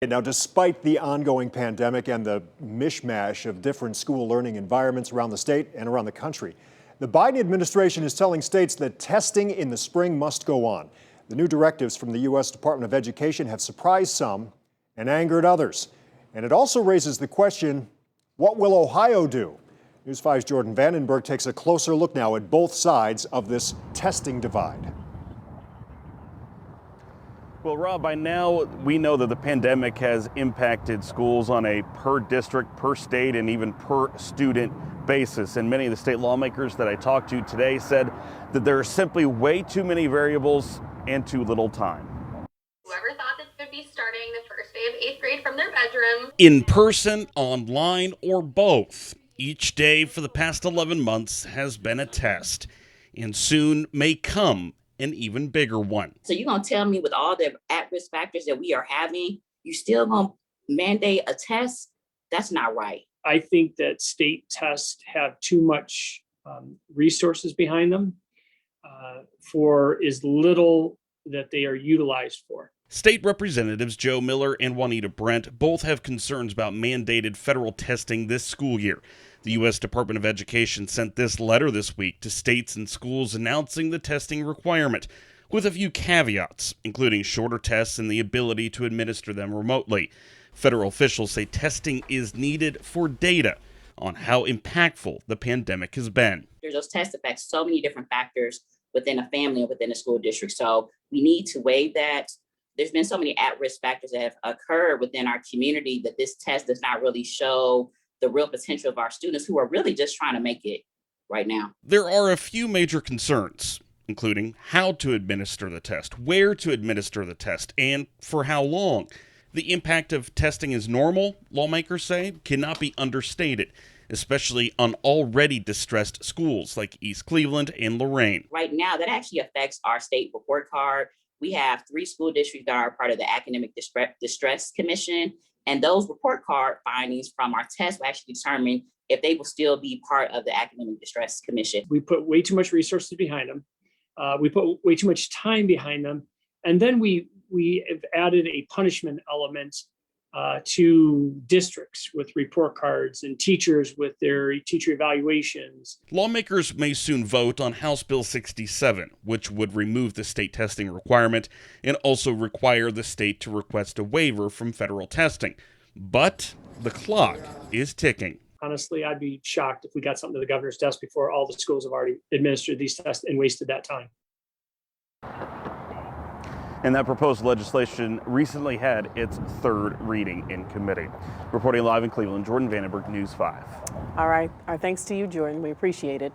Now, despite the ongoing pandemic and the mishmash of different school learning environments around the state and around the country, the Biden administration is telling states that testing in the spring must go on. The new directives from the U.S. Department of Education have surprised some and angered others. And it also raises the question, what will Ohio do? News 5's Jordan Vandenberg takes a closer look now at both sides of this testing divide. Well, Rob, by now we know that the pandemic has impacted schools on a per district, per state, and even per student basis. And many of the state lawmakers that I talked to today said that there are simply way too many variables and too little time. Whoever thought that they would be starting the first day of 8th grade from their bedroom. In person, online, or both, each day for the past 11 months has been a test, and soon may come an even bigger one. So you're going to tell me with all the at-risk factors that we are having, you still going to mandate a test? That's not right. I think that state tests have too much resources behind them for as little that they are utilized for. State Representatives Joe Miller and Juanita Brent both have concerns about mandated federal testing this school year. The U.S. Department of Education sent this letter this week to states and schools announcing the testing requirement, with a few caveats, including shorter tests and the ability to administer them remotely. Federal officials say testing is needed for data on how impactful the pandemic has been. Those tests affect so many different factors within a family or within a school district. So we need to weigh that. There's been so many at-risk factors that have occurred within our community that this test does not really show the real potential of our students who are really just trying to make it right now. There are a few major concerns, including how to administer the test, where to administer the test, and for how long. The impact of testing as normal, lawmakers say, cannot be understated, especially on already distressed schools like East Cleveland and Lorain. Right now, that actually affects our state report card. We have 3 school districts that are part of the Academic Distress Commission, and those report card findings from our test will actually determine if they will still be part of the Academic Distress Commission. We put way too much resources behind them. We put way too much time behind them. And then we have added a punishment element to districts with report cards and teachers with their teacher evaluations. Lawmakers may soon vote on House Bill 67, which would remove the state testing requirement and also require the state to request a waiver from federal testing. But the clock is ticking. Honestly, I'd be shocked if we got something to the governor's desk before all the schools have already administered these tests and wasted that time. And that proposed legislation recently had its 3rd reading in committee. Reporting live in Cleveland, Jordan Vandenberg, News 5. All right. Our thanks to you, Jordan. We appreciate it.